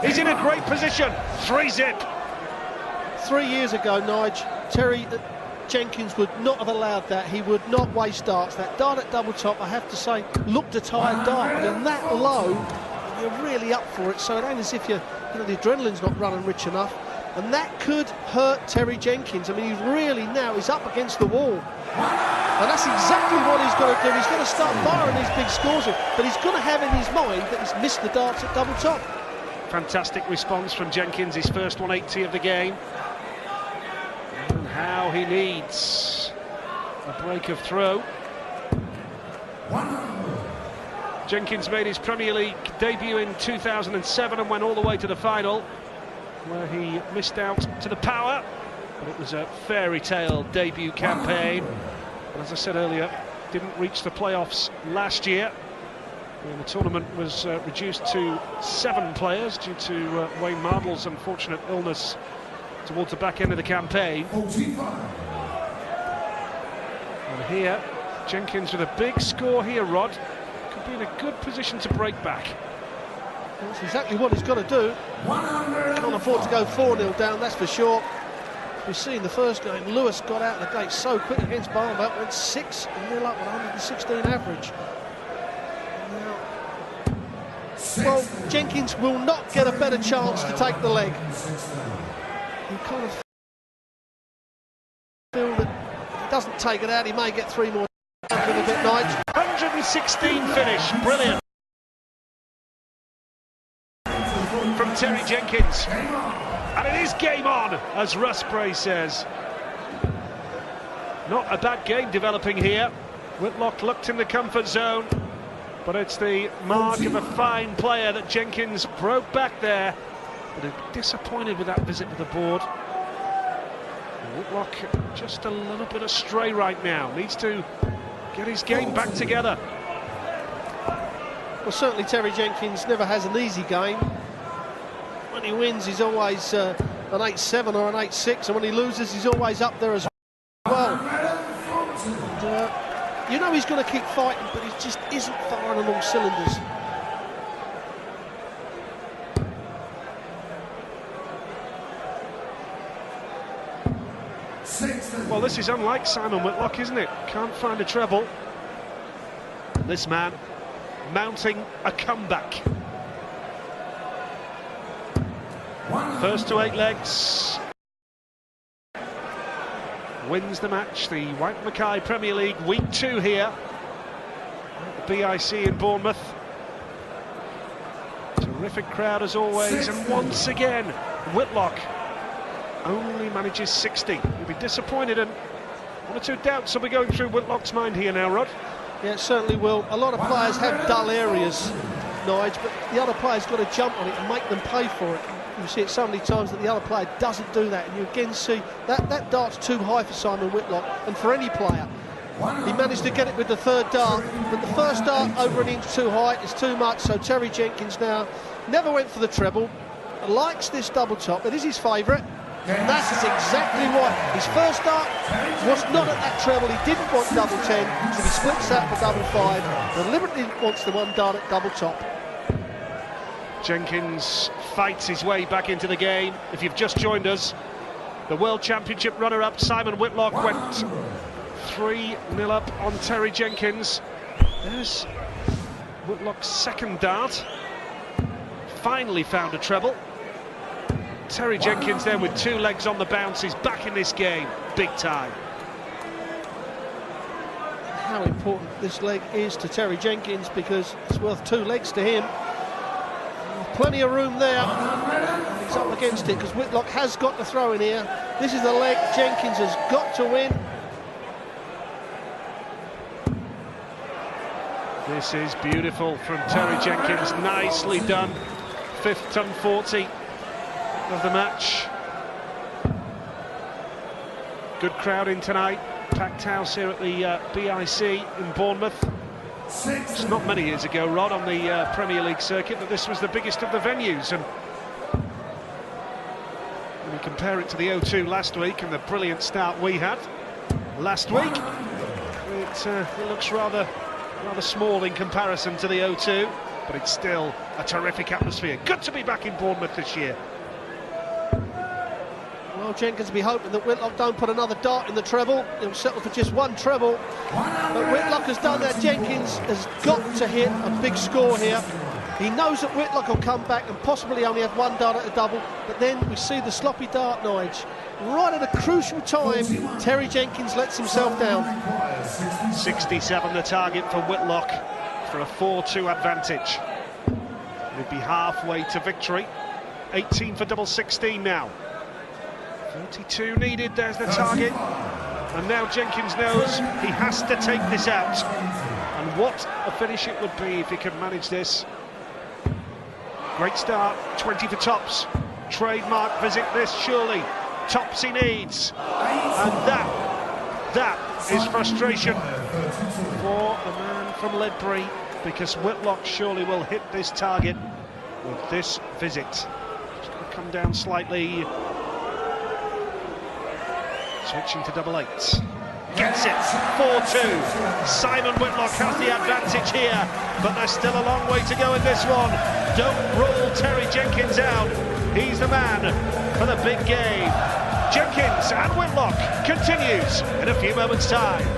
He's in a great position. 3-zip. 3 years ago, Nige, Terry Jenkins would not have allowed that. He would not waste darts. That dart at double top, I have to say, looked a tired dart. I mean, that low, you're really up for it. So it ain't as if the adrenaline's not running rich enough. And that could hurt Terry Jenkins. I mean, he's up against the wall. And that's exactly what he's got to do. He's got to start firing these big scores, but he's got to have in his mind that he's missed the darts at double top. Fantastic response from Jenkins, his first 180 of the game. And how he needs a break of throw. Jenkins made his Premier League debut in 2007 and went all the way to the final, where he missed out to the power, but it was a fairy tale debut campaign. But as I said earlier, didn't reach the playoffs last year. And the tournament was reduced to 7 players due to Wayne Mardle's unfortunate illness towards the back end of the campaign. And here, Jenkins with a big score here, Rod. Could be in a good position to break back. That's exactly what he's got to do. Can't afford to go 4-0 down, that's for sure. We've seen the first game, Lewis got out of the gate so quick against Barnwell, went 6-0 up with 116 average. Well, Jenkins will not get a better chance to take the leg. You kind of feel that if he doesn't take it out, he may get 3 more a little bit, Nige. 116 finish, brilliant. From Terry Jenkins. And it is game on, as Russ Bray says. Not a bad game developing here. Whitlock looked in the comfort zone. But it's the mark of a fine player that Jenkins broke back there. But disappointed with that visit to the board. And Whitlock just a little bit astray right now. Needs to get his game back together. Well, certainly Terry Jenkins never has an easy game. When he wins, he's always an 8-7 or an 8-6. And when he loses, he's always up there as well. And, you know he's going to keep fighting, but he just isn't firing on all cylinders. Well, this is unlike Simon Whitlock, isn't it? Can't find a treble. This man mounting a comeback. First to 8 legs. Wins the match, the White Mackay Premier League Week 2 here at the BIC in Bournemouth. Terrific crowd as always, and once again Whitlock only manages 60. He'll be disappointed, and 1 or 2 doubts will be going through Whitlock's mind here now, Rod. Yeah, it certainly will. A lot of players have dull areas, Nige, but the other player's got to jump on it and make them pay for it. You see it so many times that the other player doesn't do that, and you again see that dart's too high for Simon Whitlock and for any player. He managed to get it with the 3rd dart, but the 1st dart over an inch too high is too much. So Terry Jenkins now never went for the treble, likes this double top. It is his favourite, and that is exactly why. His 1st dart was not at that treble. He didn't want double 10, so he splits out for double 5. Deliberately wants the 1 dart at double top. Jenkins fights his way back into the game. If you've just joined us, the World Championship runner-up Simon Whitlock went 3-0 up on Terry Jenkins. There's Whitlock's 2nd dart. Finally found a treble. Terry Jenkins there with 2 legs on the bounce. He's back in this game, big time. How important this leg is to Terry Jenkins, because it's worth 2 legs to him. Plenty of room there. He's up against it because Whitlock has got the throw in here. This is the leg Jenkins has got to win. This is beautiful from Terry Jenkins. Nicely done. 5th ton 40 of the match. Good crowd in tonight. Packed house here at the BIC in Bournemouth. It's not many years ago, Rod, on the Premier League circuit, that this was the biggest of the venues. And when you compare it to the O2 last week and the brilliant start we had last week, it looks rather small in comparison to the O2, but it's still a terrific atmosphere. Good to be back in Bournemouth this year. Well, Jenkins will be hoping that Whitlock don't put another dart in the treble. He'll settle for just one treble. But Whitlock has done that. Jenkins has got to hit a big score here. He knows that Whitlock will come back and possibly only have one dart at a double, but then we see the sloppy dart, Nige. Right at a crucial time, Terry Jenkins lets himself down. 67 the target for Whitlock for a 4-2 advantage. He'd be halfway to victory. 18 for double 16 now. 32 needed, there's the target. And now Jenkins knows he has to take this out. And what a finish it would be if he could manage this. Great start, 20 for tops. Trademark visit this, surely. Tops he needs. And that is frustration for the man from Ledbury, because Whitlock surely will hit this target with this visit. Just going to come down slightly. Switching to double eights. Gets it, 4-2. Simon Whitlock has the advantage here, but there's still a long way to go in this one. Don't rule Terry Jenkins out. He's the man for the big game. Jenkins and Whitlock continues in a few moments' time.